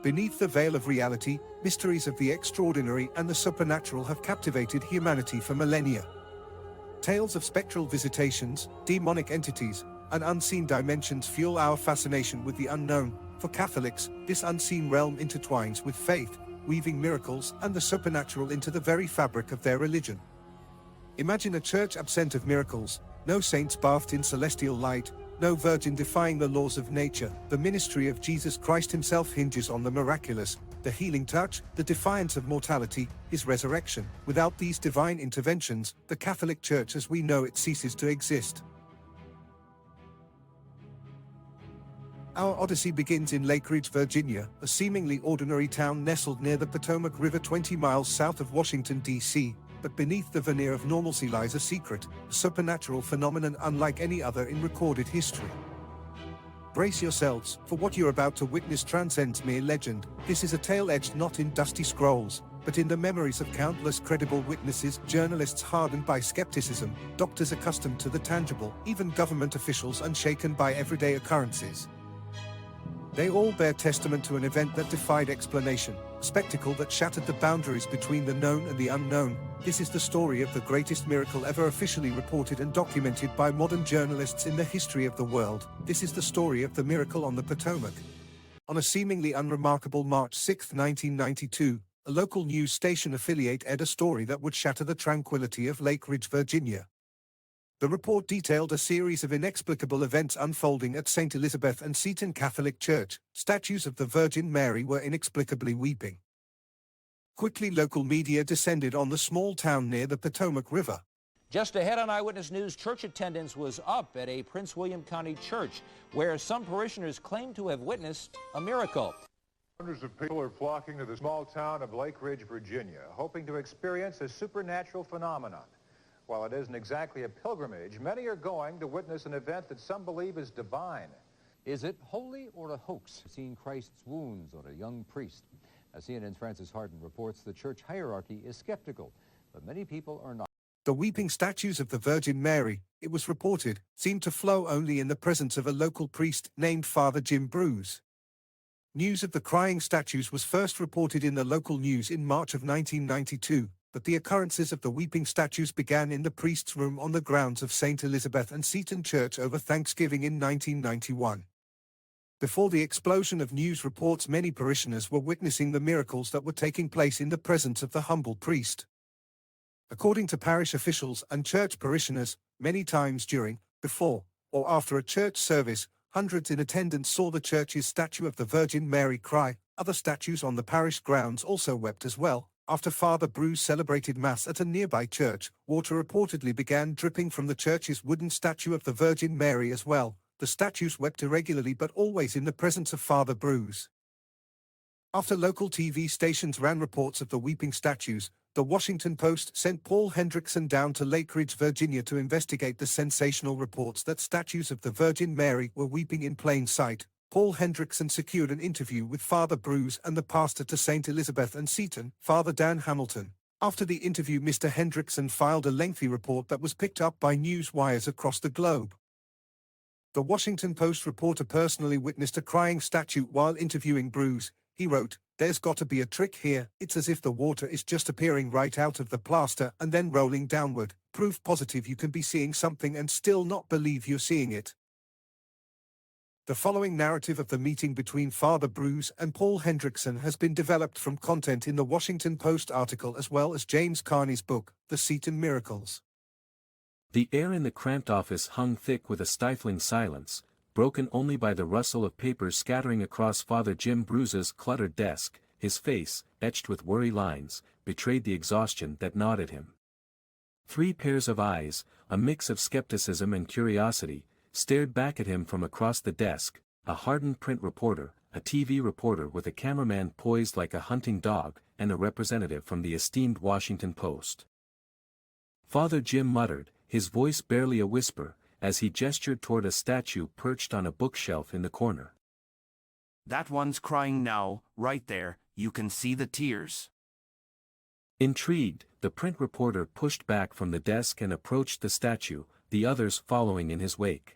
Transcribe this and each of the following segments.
Beneath the veil of reality, mysteries of the extraordinary and the supernatural have captivated humanity for millennia. Tales of spectral visitations, demonic entities, and unseen dimensions fuel our fascination with the unknown. For Catholics, this unseen realm intertwines with faith, weaving miracles and the supernatural into the very fabric of their religion. Imagine a church absent of miracles, no saints bathed in celestial light, no virgin defying the laws of nature. The ministry of Jesus Christ himself hinges on the miraculous, the healing touch, the defiance of mortality, his resurrection. Without these divine interventions, the Catholic Church as we know it ceases to exist. Our Odyssey begins in Lakeridge, Virginia, a seemingly ordinary town nestled near the Potomac River 20 miles south of Washington, D.C., but beneath the veneer of normalcy lies a secret, a supernatural phenomenon unlike any other in recorded history. Brace yourselves, for what you're about to witness transcends mere legend. This is a tale etched not in dusty scrolls, but in the memories of countless credible witnesses, journalists hardened by skepticism, doctors accustomed to the tangible, even government officials unshaken by everyday occurrences. They all bear testament to an event that defied explanation, a spectacle that shattered the boundaries between the known and the unknown. This is the story of the greatest miracle ever officially reported and documented by modern journalists in the history of the world. This is the story of the miracle on the Potomac. On a seemingly unremarkable March 6, 1992, a local news station affiliate aired a story that would shatter the tranquility of Lakeridge, Virginia. The report detailed a series of inexplicable events unfolding at St. Elizabeth and Seton Catholic Church. Statues of the Virgin Mary were inexplicably weeping. Quickly, local media descended on the small town near the Potomac River. Just ahead on Eyewitness News, church attendance was up at a Prince William County church, where some parishioners claim to have witnessed a miracle. Hundreds of people are flocking to the small town of Lakeridge, Virginia, hoping to experience a supernatural phenomenon. While it isn't exactly a pilgrimage, many are going to witness an event that some believe is divine. Is it holy or a hoax? Seeing Christ's wounds on a young priest. As CNN's Francis Harden reports, the church hierarchy is skeptical, but many people are not. The weeping statues of the Virgin Mary, it was reported, seemed to flow only in the presence of a local priest named Father Jim Bruse. News of the crying statues was first reported in the local news in March of 1992. But the occurrences of the weeping statues began in the priest's room on the grounds of St. Elizabeth and Seton Church over Thanksgiving in 1991. Before the explosion of news reports, many parishioners were witnessing the miracles that were taking place in the presence of the humble priest. According to parish officials and church parishioners, many times during, before, or after a church service, hundreds in attendance saw the church's statue of the Virgin Mary cry. Other statues on the parish grounds also wept as well. After Father Bruse celebrated Mass at a nearby church, water reportedly began dripping from the church's wooden statue of the Virgin Mary as well. The statues wept irregularly but always in the presence of Father Bruse. After local TV stations ran reports of the weeping statues, the Washington Post sent Paul Hendrickson down to Lakeridge, Virginia to investigate the sensational reports that statues of the Virgin Mary were weeping in plain sight. Paul Hendrickson secured an interview with Father Bruse and the pastor to St. Elizabeth and Seton, Father Dan Hamilton. After the interview, Mr. Hendrickson filed a lengthy report that was picked up by news wires across the globe. The Washington Post reporter personally witnessed a crying statue while interviewing Bruse. He wrote, "There's got to be a trick here. It's as if the water is just appearing right out of the plaster and then rolling downward. Proof positive you can be seeing something and still not believe you're seeing it." The following narrative of the meeting between Father Bruse and Paul Hendrickson has been developed from content in the Washington Post article as well as James Carney's book, The Seton Miracles. The air in the cramped office hung thick with a stifling silence, broken only by the rustle of papers scattering across Father Jim Bruse's cluttered desk. His face, etched with worry lines, betrayed the exhaustion that gnawed at him. 3 pairs of eyes, a mix of skepticism and curiosity, stared back at him from across the desk, a hardened print reporter, a TV reporter with a cameraman poised like a hunting dog, and a representative from the esteemed Washington Post. Father Jim muttered, his voice barely a whisper, as he gestured toward a statue perched on a bookshelf in the corner. "That one's crying now, right there, you can see the tears." Intrigued, the print reporter pushed back from the desk and approached the statue, the others following in his wake.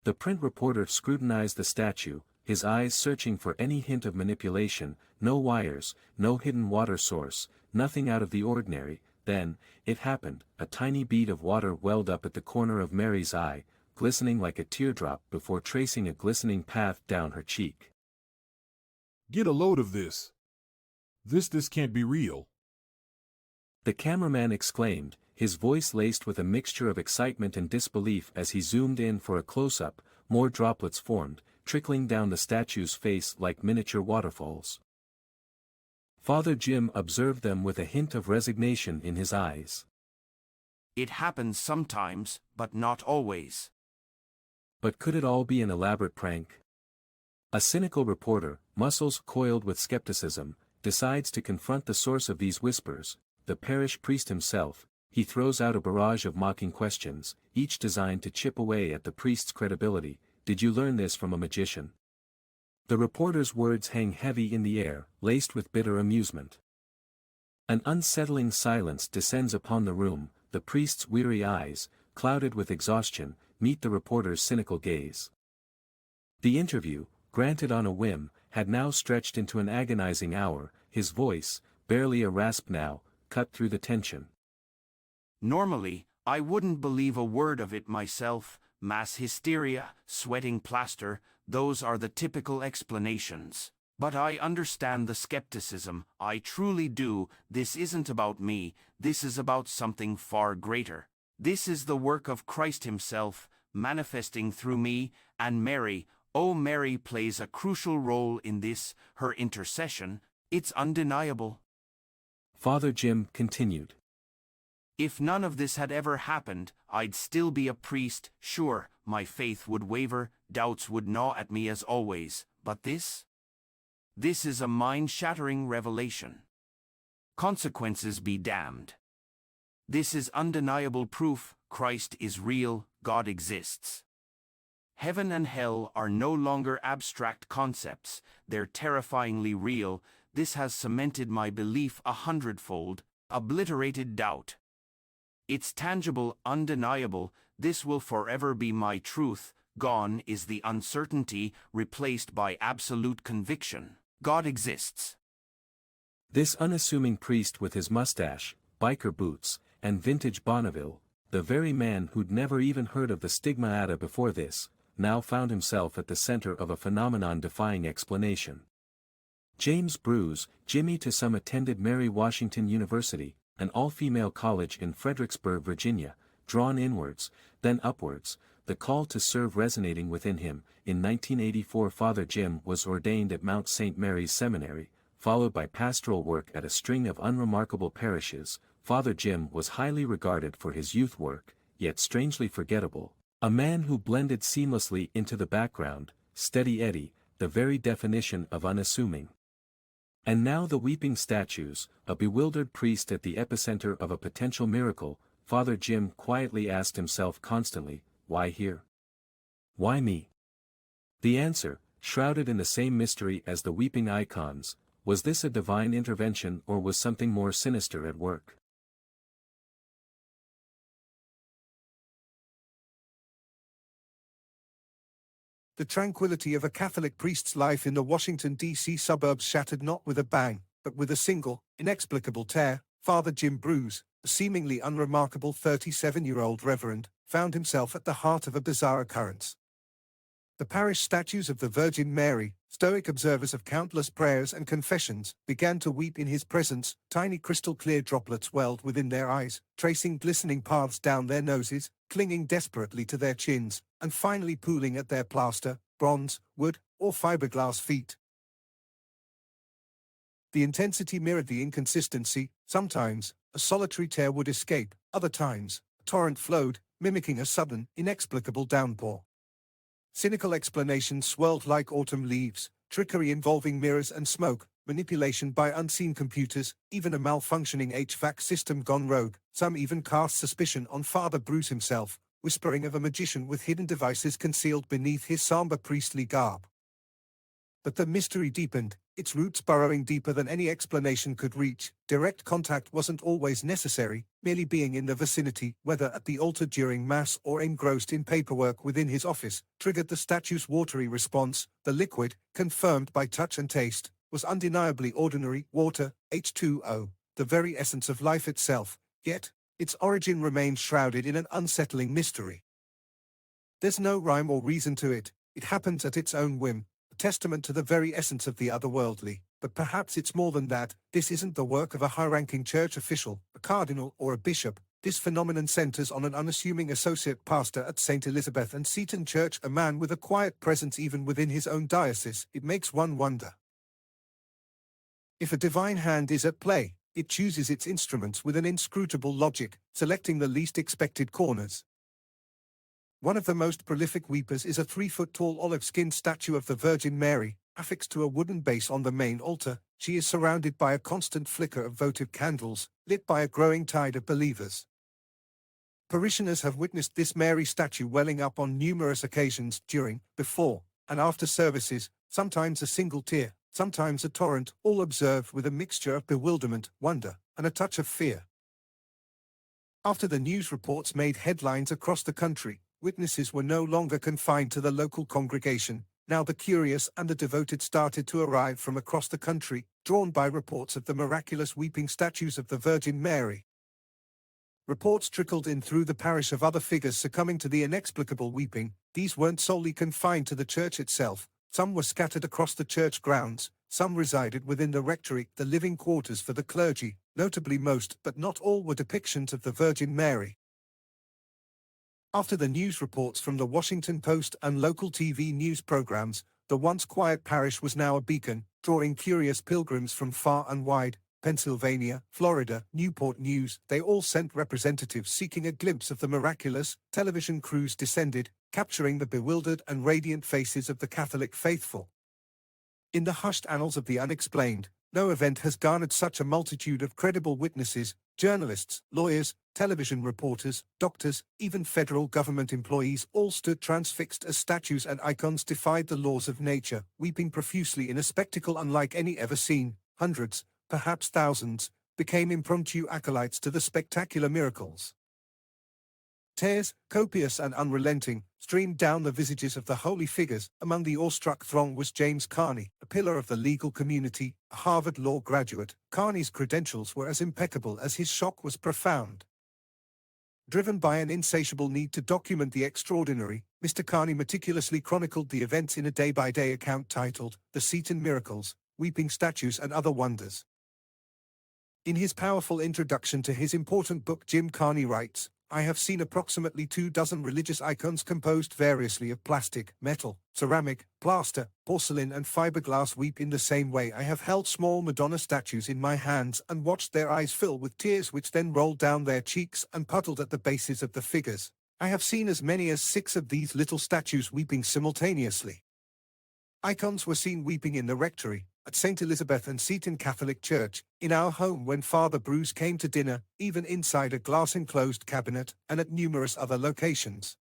The print reporter scrutinized the statue, his eyes searching for any hint of manipulation, no wires, no hidden water source, nothing out of the ordinary. Then, it happened, a tiny bead of water welled up at the corner of Mary's eye, glistening like a teardrop before tracing a glistening path down her cheek. Get a load of this. This can't be real. The cameraman exclaimed, his voice laced with a mixture of excitement and disbelief as he zoomed in for a close-up. More droplets formed, trickling down the statue's face like miniature waterfalls. Father Jim observed them with a hint of resignation in his eyes. It happens sometimes, but not always. But could it all be an elaborate prank? A cynical reporter, muscles coiled with skepticism, decides to confront the source of these whispers, the parish priest himself. He throws out a barrage of mocking questions, each designed to chip away at the priest's credibility. Did you learn this from a magician? The reporter's words hang heavy in the air, laced with bitter amusement. An unsettling silence descends upon the room. The priest's weary eyes, clouded with exhaustion, meet the reporter's cynical gaze. The interview, granted on a whim, had now stretched into an agonizing hour. His voice, barely a rasp now, cut through the tension. Normally, I wouldn't believe a word of it myself. Mass hysteria, sweating plaster, those are the typical explanations. But I understand the skepticism, I truly do. This isn't about me, this is about something far greater. This is the work of Christ himself, manifesting through me, and Mary. Oh, Mary plays a crucial role in this, her intercession, it's undeniable. Father Jim continued. If none of this had ever happened, I'd still be a priest. Sure, my faith would waver, doubts would gnaw at me as always, but this is a mind-shattering revelation. Consequences be damned. This is undeniable proof, Christ is real, God exists. Heaven and hell are no longer abstract concepts, they're terrifyingly real. This has cemented my belief 100-fold, obliterated doubt. It's tangible, undeniable, this will forever be my truth. Gone is the uncertainty, replaced by absolute conviction. God exists. This unassuming priest with his mustache, biker boots, and vintage Bonneville, the very man who'd never even heard of the Stigmata before this, now found himself at the center of a phenomenon defying explanation. James Bruse, Jimmy to some attended Mary Washington University, an all-female college in Fredericksburg, Virginia, drawn inwards, then upwards, the call to serve resonating within him. In 1984 Father Jim was ordained at Mount St. Mary's Seminary, followed by pastoral work at a string of unremarkable parishes. Father Jim was highly regarded for his youth work, yet strangely forgettable, a man who blended seamlessly into the background, steady Eddie, the very definition of unassuming. And now the weeping statues, a bewildered priest at the epicenter of a potential miracle. Father Jim quietly asked himself constantly, why here? Why me? The answer, shrouded in the same mystery as the weeping icons, was this a divine intervention or was something more sinister at work? The tranquility of a Catholic priest's life in the Washington, D.C. suburbs shattered not with a bang, but with a single, inexplicable tear. Father Jim Bruse, a seemingly unremarkable 37-year-old reverend, found himself at the heart of a bizarre occurrence. The parish statues of the Virgin Mary, stoic observers of countless prayers and confessions, began to weep in his presence. Tiny crystal-clear droplets welled within their eyes, tracing glistening paths down their noses, clinging desperately to their chins, and finally pooling at their plaster, bronze, wood, or fiberglass feet. The intensity mirrored the inconsistency. Sometimes, a solitary tear would escape, other times, a torrent flowed, mimicking a sudden, inexplicable downpour. Cynical explanations swirled like autumn leaves, trickery involving mirrors and smoke, manipulation by unseen computers, even a malfunctioning HVAC system gone rogue. Some even cast suspicion on Father Bruse himself, whispering of a magician with hidden devices concealed beneath his somber priestly garb. But the mystery deepened. its roots burrowing deeper than any explanation could reach. Direct contact wasn't always necessary, merely being in the vicinity, whether at the altar during Mass or engrossed in paperwork within his office, triggered the statue's watery response. The liquid, confirmed by touch and taste, was undeniably ordinary water, H2O, the very essence of life itself, yet, its origin remained shrouded in an unsettling mystery. There's no rhyme or reason to it. It happens at its own whim, a testament to the very essence of the otherworldly. But perhaps it's more than that. This isn't the work of a high-ranking church official, a cardinal or a bishop. This phenomenon centers on an unassuming associate pastor at St. Elizabeth and Seton Church, a man with a quiet presence even within his own diocese. It makes one wonder. If a divine hand is at play, it chooses its instruments with an inscrutable logic, selecting the least expected corners. One of the most prolific weepers is a 3-foot-tall olive-skinned statue of the Virgin Mary, affixed to a wooden base on the main altar. She is surrounded by a constant flicker of votive candles, lit by a growing tide of believers. Parishioners have witnessed this Mary statue welling up on numerous occasions during, before, and after services, sometimes a single tear, sometimes a torrent, all observed with a mixture of bewilderment, wonder, and a touch of fear. After the news reports made headlines across the country, witnesses were no longer confined to the local congregation. Now the curious and the devoted started to arrive from across the country, drawn by reports of the miraculous weeping statues of the Virgin Mary. Reports trickled in through the parish of other figures succumbing to the inexplicable weeping. These weren't solely confined to the church itself. Some were scattered across the church grounds, some resided within the rectory, the living quarters for the clergy. Notably most, but not all, were depictions of the Virgin Mary. After the news reports from the Washington Post and local TV news programs, the once quiet parish was now a beacon, drawing curious pilgrims from far and wide. Pennsylvania, Florida, Newport News, they all sent representatives seeking a glimpse of the miraculous. Television crews descended, capturing the bewildered and radiant faces of the Catholic faithful. In the hushed annals of the unexplained, no event has garnered such a multitude of credible witnesses. Journalists, lawyers, television reporters, doctors, even federal government employees all stood transfixed as statues and icons defied the laws of nature, weeping profusely in a spectacle unlike any ever seen. Hundreds, perhaps thousands, became impromptu acolytes to the spectacular miracles. Tears, copious and unrelenting, streamed down the visages of the holy figures. Among the awestruck throng was James Carney, a pillar of the legal community, a Harvard law graduate. Carney's credentials were as impeccable as his shock was profound. Driven by an insatiable need to document the extraordinary, Mr. Carney meticulously chronicled the events in a day-by-day account titled, The Seton Miracles, Weeping Statues and Other Wonders. In his powerful introduction to his important book, Jim Carney writes, I have seen approximately 24 religious icons composed variously of plastic, metal, ceramic, plaster, porcelain and fiberglass weep in the same way I have held small Madonna statues in my hands and watched their eyes fill with tears which then rolled down their cheeks and puddled at the bases of the figures. I have seen as many as 6 of these little statues weeping simultaneously. Icons were seen weeping in the rectory, at St. Elizabeth and Seton Catholic Church, in our home when Father Bruse came to dinner, even inside a glass-enclosed cabinet, and at numerous other locations.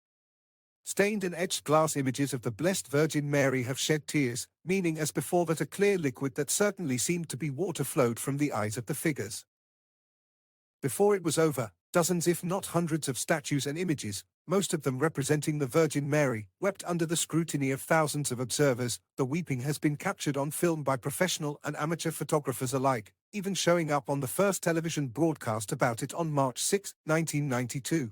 Stained and etched glass images of the Blessed Virgin Mary have shed tears, meaning as before that a clear liquid that certainly seemed to be water flowed from the eyes of the figures. Before it was over, dozens if not hundreds of statues and images, most of them representing the Virgin Mary, wept under the scrutiny of thousands of observers. The weeping has been captured on film by professional and amateur photographers alike, even showing up on the first television broadcast about it on March 6, 1992.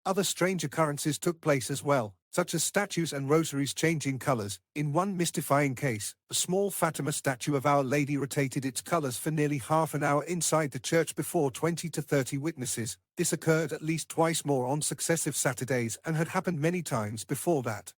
Other strange occurrences took place as well, such as statues and rosaries changing colors. In one mystifying case, a small Fatima statue of Our Lady rotated its colors for nearly half an hour inside the church before 20 to 30 witnesses. This occurred at least twice more on successive Saturdays and had happened many times before that.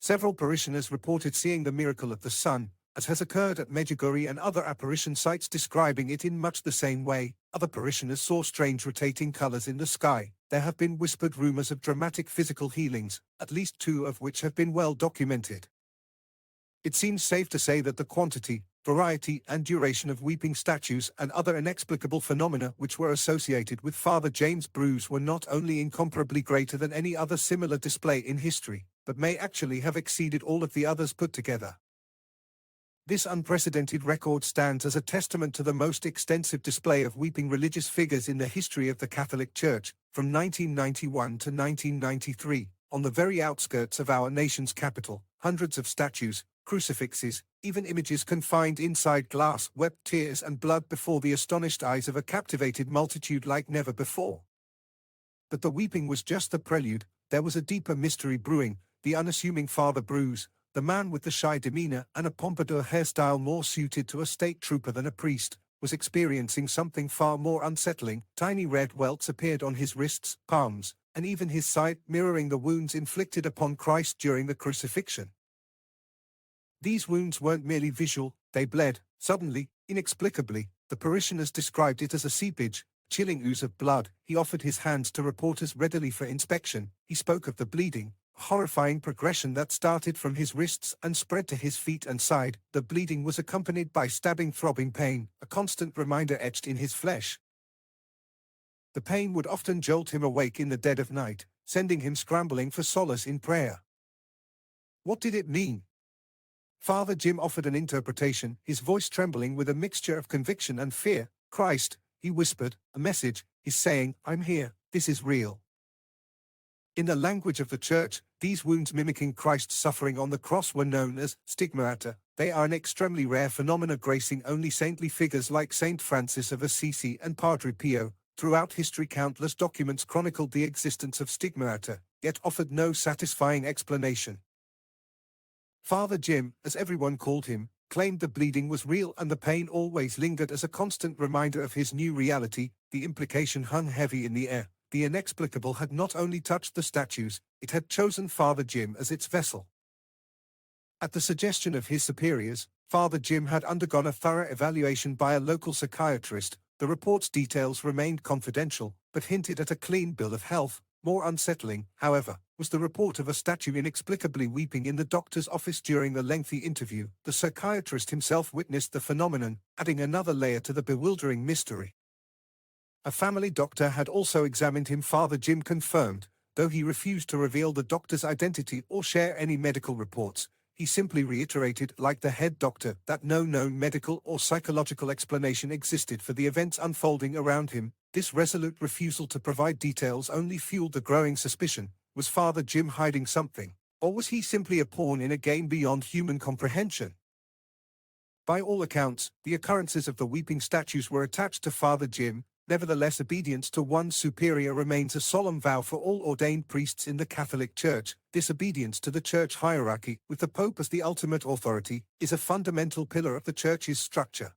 Several parishioners reported seeing the miracle of the sun, as has occurred at Medjugorje and other apparition sites, describing it in much the same way. Other parishioners saw strange rotating colors in the sky. There have been whispered rumors of dramatic physical healings, at least 2 of which have been well documented. It seems safe to say that the quantity, variety and duration of weeping statues and other inexplicable phenomena which were associated with Father James Bruse were not only incomparably greater than any other similar display in history, but may actually have exceeded all of the others put together. This unprecedented record stands as a testament to the most extensive display of weeping religious figures in the history of the Catholic Church, from 1991 to 1993, on the very outskirts of our nation's capital. Hundreds of statues, crucifixes, even images confined inside glass wept tears and blood before the astonished eyes of a captivated multitude like never before. But the weeping was just the prelude. There was a deeper mystery brewing. The unassuming Father Bruse, the man with the shy demeanor and a pompadour hairstyle more suited to a state trooper than a priest, was experiencing something far more unsettling. Tiny red welts appeared on his wrists, palms, and even his side, mirroring the wounds inflicted upon Christ during the crucifixion. These wounds weren't merely visual, they bled, suddenly, inexplicably. The parishioners described it as a seepage, chilling ooze of blood. He offered his hands to reporters readily for inspection. He spoke of the bleeding, a horrifying progression that started from his wrists and spread to his feet and side. The bleeding was accompanied by stabbing, throbbing pain, a constant reminder etched in his flesh. The pain would often jolt him awake in the dead of night, sending him scrambling for solace in prayer. What did it mean? Father Jim offered an interpretation, his voice trembling with a mixture of conviction and fear. Christ, he whispered, a message, is saying, I'm here, this is real. In the language of the Church, these wounds mimicking Christ's suffering on the cross were known as stigmata. They are an extremely rare phenomena gracing only saintly figures like Saint Francis of Assisi and Padre Pio. Throughout history, countless documents chronicled the existence of stigmata, yet offered no satisfying explanation. Father Jim, as everyone called him, claimed the bleeding was real and the pain always lingered as a constant reminder of his new reality. The implication hung heavy in the air. The inexplicable had not only touched the statues, it had chosen Father Jim as its vessel. At the suggestion of his superiors, Father Jim had undergone a thorough evaluation by a local psychiatrist. The report's details remained confidential, but hinted at a clean bill of health. More unsettling, however, was the report of a statue inexplicably weeping in the doctor's office during the lengthy interview. The psychiatrist himself witnessed the phenomenon, adding another layer to the bewildering mystery. A family doctor had also examined him, Father Jim confirmed, though he refused to reveal the doctor's identity or share any medical reports. He simply reiterated, like the head doctor, that no known medical or psychological explanation existed for the events unfolding around him. This resolute refusal to provide details only fueled the growing suspicion. Was Father Jim hiding something, or was he simply a pawn in a game beyond human comprehension? By all accounts, the occurrences of the weeping statues were attached to Father Jim. Nevertheless, obedience to one's superior remains a solemn vow for all ordained priests in the Catholic Church. This obedience to the Church hierarchy, with the Pope as the ultimate authority, is a fundamental pillar of the Church's structure.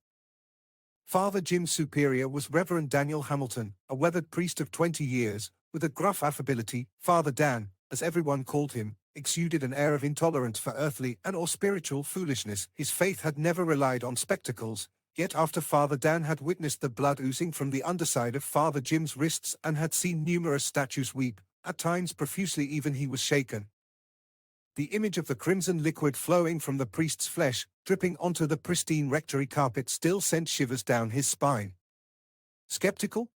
Father Jim's superior was Reverend Daniel Hamilton, a weathered priest of 20 years, with a gruff affability. Father Dan, as everyone called him, exuded an air of intolerance for earthly and/or spiritual foolishness. His faith had never relied on spectacles, yet after Father Dan had witnessed the blood oozing from the underside of Father Jim's wrists and had seen numerous statues weep, at times profusely, even he was shaken. The image of the crimson liquid flowing from the priest's flesh, dripping onto the pristine rectory carpet, still sent shivers down his spine. Skeptical?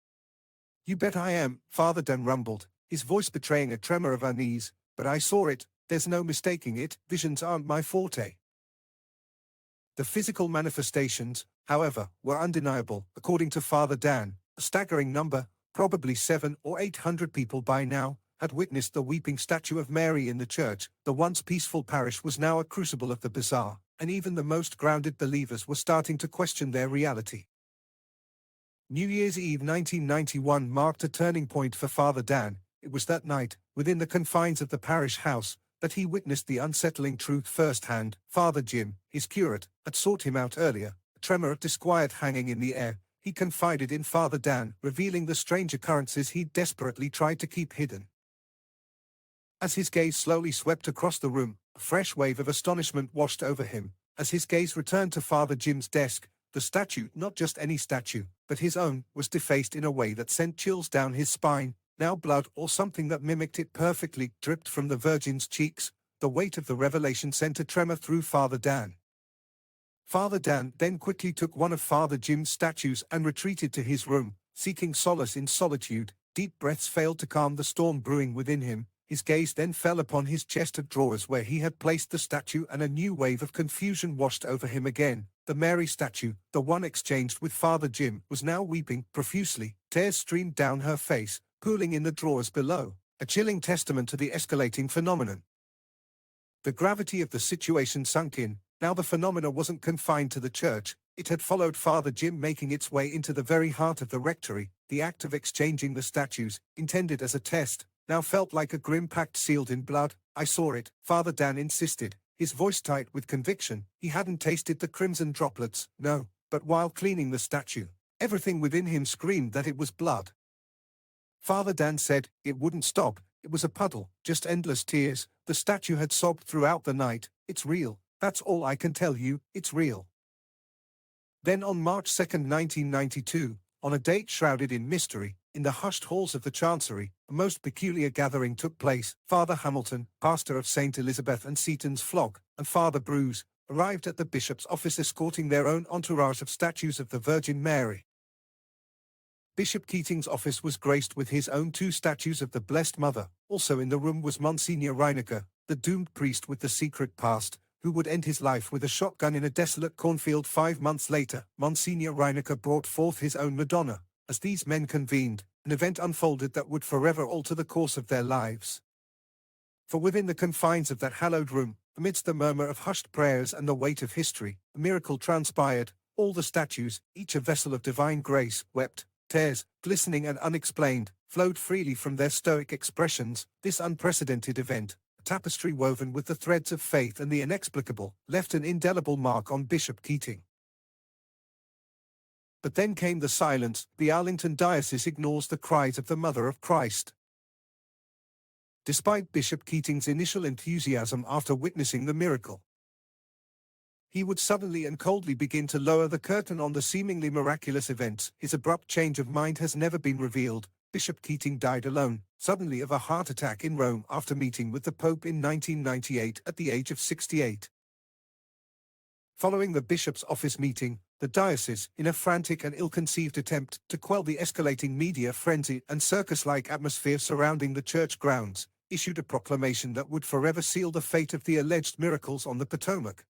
You bet I am, Father Dan rumbled, his voice betraying a tremor of unease, but I saw it, there's no mistaking it, visions aren't my forte. The physical manifestations, however, were undeniable. According to Father Dan, a staggering number, probably 700 or 800 people by now, had witnessed the weeping statue of Mary in the church. The once peaceful parish was now a crucible of the bizarre, and even the most grounded believers were starting to question their reality. New Year's Eve 1991 marked a turning point for Father Dan. It was that night, within the confines of the parish house, that he witnessed the unsettling truth firsthand. Father Jim, his curate, had sought him out earlier, a tremor of disquiet hanging in the air. He confided in Father Dan, revealing the strange occurrences he'd desperately tried to keep hidden. As his gaze slowly swept across the room, a fresh wave of astonishment washed over him. As his gaze returned to Father Jim's desk, the statue, not just any statue, but his own, was defaced in a way that sent chills down his spine. Now blood, or something that mimicked it perfectly, dripped from the Virgin's cheeks. The weight of the revelation sent a tremor through Father Dan. Father Dan then quickly took one of Father Jim's statues and retreated to his room, seeking solace in solitude. Deep breaths failed to calm the storm brewing within him. His gaze then fell upon his chest of drawers where he had placed the statue, and a new wave of confusion washed over him again. The Mary statue, the one exchanged with Father Jim, was now weeping profusely. Tears streamed down her face, pooling in the drawers below, a chilling testament to the escalating phenomenon. The gravity of the situation sunk in. Now the phenomena wasn't confined to the church. It had followed Father Jim, making its way into the very heart of the rectory. The act of exchanging the statues, intended as a test, now felt like a grim pact sealed in blood. "I saw it," Father Dan insisted, his voice tight with conviction. He hadn't tasted the crimson droplets, no, but while cleaning the statue, everything within him screamed that it was blood. Father Dan said, "It wouldn't stop. It was a puddle, just endless tears. The statue had sobbed throughout the night. It's real. That's all I can tell you, it's real." Then on March 2, 1992, on a date shrouded in mystery, in the hushed halls of the Chancery, a most peculiar gathering took place. Father Hamilton, pastor of St. Elizabeth and Seaton's flock, and Father Bruse, arrived at the bishop's office escorting their own entourage of statues of the Virgin Mary. Bishop Keating's office was graced with his own 2 statues of the Blessed Mother. Also in the room was Monsignor Reinecker, the doomed priest with the secret past, who would end his life with a shotgun in a desolate cornfield 5 months later. Monsignor Reinecker brought forth his own Madonna. As these men convened, an event unfolded that would forever alter the course of their lives. For within the confines of that hallowed room, amidst the murmur of hushed prayers and the weight of history, a miracle transpired. All the statues, each a vessel of divine grace, wept. Tears, glistening and unexplained, flowed freely from their stoic expressions. This unprecedented event, a tapestry woven with the threads of faith and the inexplicable, left an indelible mark on Bishop Keating. But then came the silence. The Arlington Diocese ignores the cries of the Mother of Christ. Despite Bishop Keating's initial enthusiasm after witnessing the miracle, he would suddenly and coldly begin to lower the curtain on the seemingly miraculous events. His abrupt change of mind has never been revealed. Bishop Keating died alone, suddenly, of a heart attack in Rome after meeting with the Pope in 1998 at the age of 68. Following the bishop's office meeting, the diocese, in a frantic and ill-conceived attempt to quell the escalating media frenzy and circus-like atmosphere surrounding the church grounds, issued a proclamation that would forever seal the fate of the alleged miracles on the Potomac.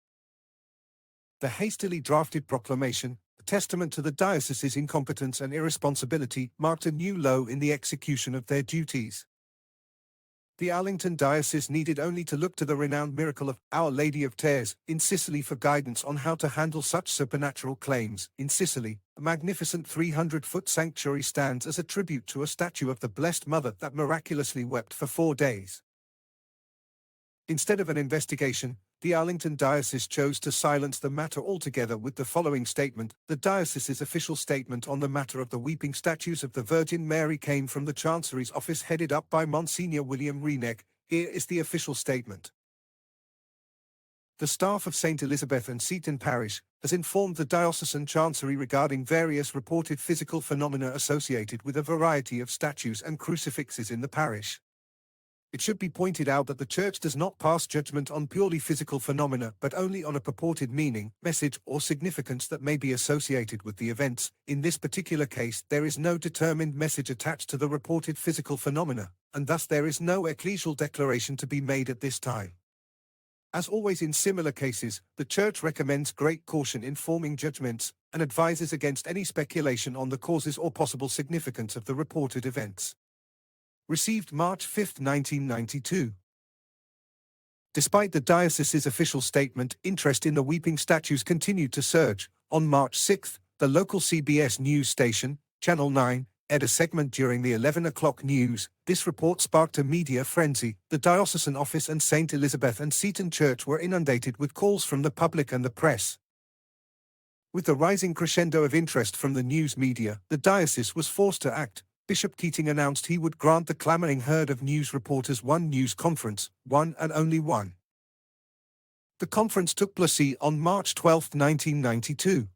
The hastily drafted proclamation, a testament to the diocese's incompetence and irresponsibility, marked a new low in the execution of their duties. The Arlington Diocese needed only to look to the renowned miracle of Our Lady of Tears in Sicily for guidance on how to handle such supernatural claims. In Sicily, a magnificent 300-foot sanctuary stands as a tribute to a statue of the Blessed Mother that miraculously wept for 4 days. Instead of an investigation, the Arlington Diocese chose to silence the matter altogether with the following statement. The diocese's official statement on the matter of the weeping statues of the Virgin Mary came from the Chancery's office headed up by Monsignor William Reineck. Here is the official statement. The staff of St. Elizabeth and Seaton Parish has informed the Diocesan Chancery regarding various reported physical phenomena associated with a variety of statues and crucifixes in the parish. It should be pointed out that the Church does not pass judgment on purely physical phenomena, but only on a purported meaning, message, or significance that may be associated with the events. In this particular case, there is no determined message attached to the reported physical phenomena, and thus there is no ecclesial declaration to be made at this time. As always in similar cases, the Church recommends great caution in forming judgments, and advises against any speculation on the causes or possible significance of the reported events. Received March 5, 1992. Despite the diocese's official statement, interest in the weeping statues continued to surge. On March 6, the local CBS news station, Channel 9, aired a segment during the 11 o'clock news. This report sparked a media frenzy. The diocesan office and St. Elizabeth and Seaton Church were inundated with calls from the public and the press. With the rising crescendo of interest from the news media, the diocese was forced to act. Bishop Keating announced he would grant the clamoring herd of news reporters one news conference, one and only one. The conference took place on March 12, 1992.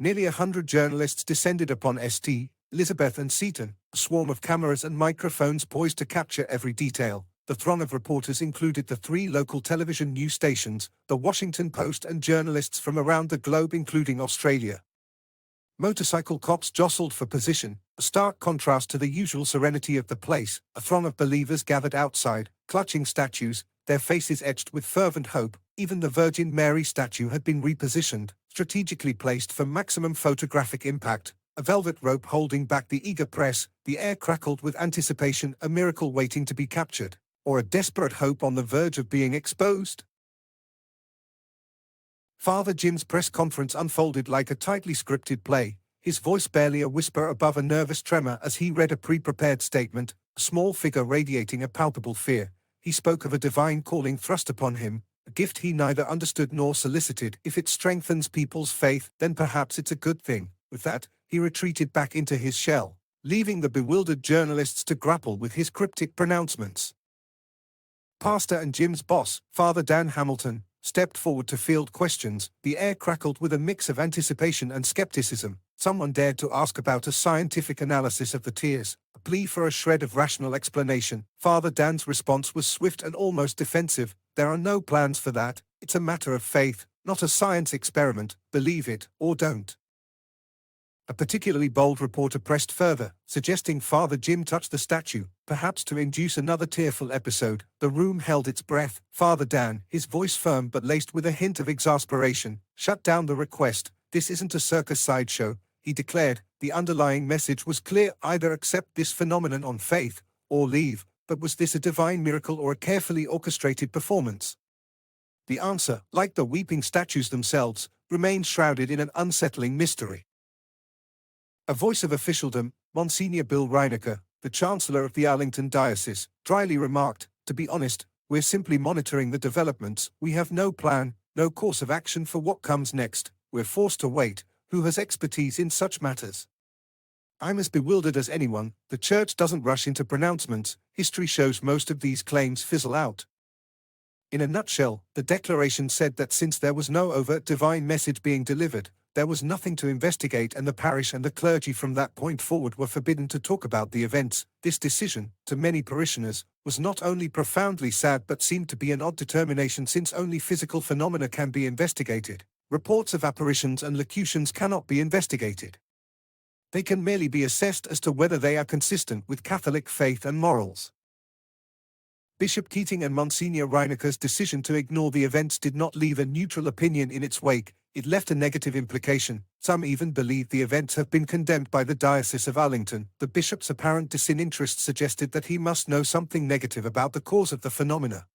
Nearly 100 journalists descended upon St. Elizabeth and Seaton, a swarm of cameras and microphones poised to capture every detail. The throng of reporters included the 3 local television news stations, the Washington Post, and journalists from around the globe including Australia. Motorcycle cops jostled for position, a stark contrast to the usual serenity of the place. A throng of believers gathered outside, clutching statues, their faces etched with fervent hope. Even the Virgin Mary statue had been repositioned, strategically placed for maximum photographic impact. A velvet rope holding back the eager press, the air crackled with anticipation, a miracle waiting to be captured, or a desperate hope on the verge of being exposed. Father Jim's press conference unfolded like a tightly scripted play, his voice barely a whisper above a nervous tremor as he read a pre-prepared statement, a small figure radiating a palpable fear. He spoke of a divine calling thrust upon him, a gift he neither understood nor solicited. If it strengthens people's faith, then perhaps it's a good thing. With that, he retreated back into his shell, leaving the bewildered journalists to grapple with his cryptic pronouncements. Pastor and Jim's boss, Father Dan Hamilton, stepped forward to field questions. The air crackled with a mix of anticipation and skepticism. Someone dared to ask about a scientific analysis of the tears, a plea for a shred of rational explanation. Father Dan's response was swift and almost defensive. There are no plans for that. It's a matter of faith, not a science experiment. Believe it or don't. A particularly bold reporter pressed further, suggesting Father Jim touch the statue, perhaps to induce another tearful episode. The room held its breath. Father Dan, his voice firm but laced with a hint of exasperation, shut down the request. This isn't a circus sideshow, he declared. The underlying message was clear: either accept this phenomenon on faith, or leave. But was this a divine miracle or a carefully orchestrated performance? The answer, like the weeping statues themselves, remained shrouded in an unsettling mystery. A voice of officialdom, Monsignor Bill Reinecker, the Chancellor of the Arlington Diocese, dryly remarked, "To be honest, we're simply monitoring the developments. We have no plan, no course of action for what comes next. We're forced to wait. Who has expertise in such matters?" I'm as bewildered as anyone. The Church doesn't rush into pronouncements. History shows most of these claims fizzle out. In a nutshell, the declaration said that since there was no overt divine message being delivered, there was nothing to investigate, and the parish and the clergy from that point forward were forbidden to talk about the events. This decision, to many parishioners, was not only profoundly sad but seemed to be an odd determination, since only physical phenomena can be investigated. Reports of apparitions and locutions cannot be investigated. They can merely be assessed as to whether they are consistent with Catholic faith and morals. Bishop Keating and Monsignor Reinecker's decision to ignore the events did not leave a neutral opinion in its wake. It left a negative implication. Some even believe the events have been condemned by the Diocese of Arlington. The bishop's apparent disinterest suggested that he must know something negative about the cause of the phenomena.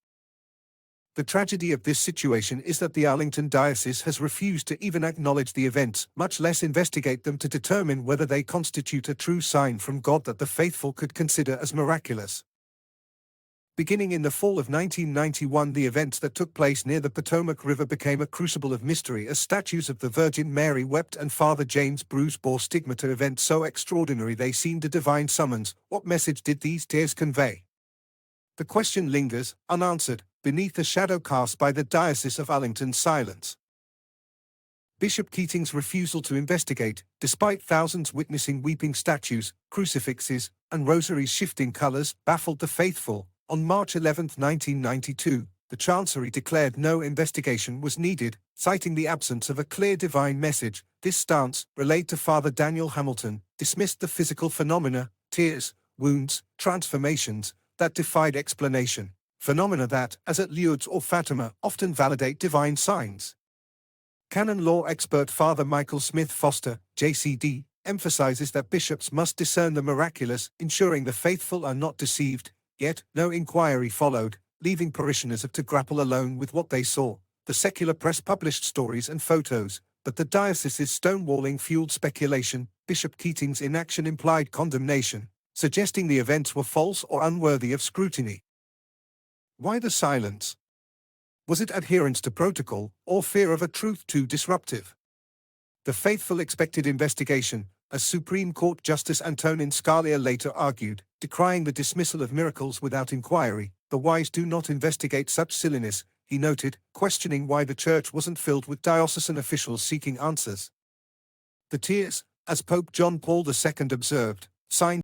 The tragedy of this situation is that the Arlington Diocese has refused to even acknowledge the events, much less investigate them to determine whether they constitute a true sign from God that the faithful could consider as miraculous. Beginning in the fall of 1991, the events that took place near the Potomac River became a crucible of mystery as statues of the Virgin Mary wept and Father James Bruse bore stigmata, events so extraordinary they seemed a divine summons. What message did these tears convey? The question lingers, unanswered, beneath the shadow cast by the Diocese of Arlington's silence. Bishop Keating's refusal to investigate, despite thousands witnessing weeping statues, crucifixes, and rosaries shifting colors, baffled the faithful. On March 11, 1992, the Chancery declared no investigation was needed, citing the absence of a clear divine message. This stance, relayed to Father Daniel Hamilton, dismissed the physical phenomena, tears, wounds, transformations, that defied explanation. Phenomena that, as at Lourdes or Fatima, often validate divine signs. Canon law expert Father Michael Smith Foster, JCD, emphasizes that bishops must discern the miraculous, ensuring the faithful are not deceived. Yet, no inquiry followed, leaving parishioners to grapple alone with what they saw. The secular press published stories and photos, but the diocese's stonewalling fueled speculation. Bishop Keating's inaction implied condemnation, suggesting the events were false or unworthy of scrutiny. Why the silence? Was it adherence to protocol, or fear of a truth too disruptive? The faithful expected investigation, as Supreme Court Justice Antonin Scalia later argued, decrying the dismissal of miracles without inquiry. The wise do not investigate such silliness, he noted, questioning why the church wasn't filled with diocesan officials seeking answers. The tears, as Pope John Paul II observed, signed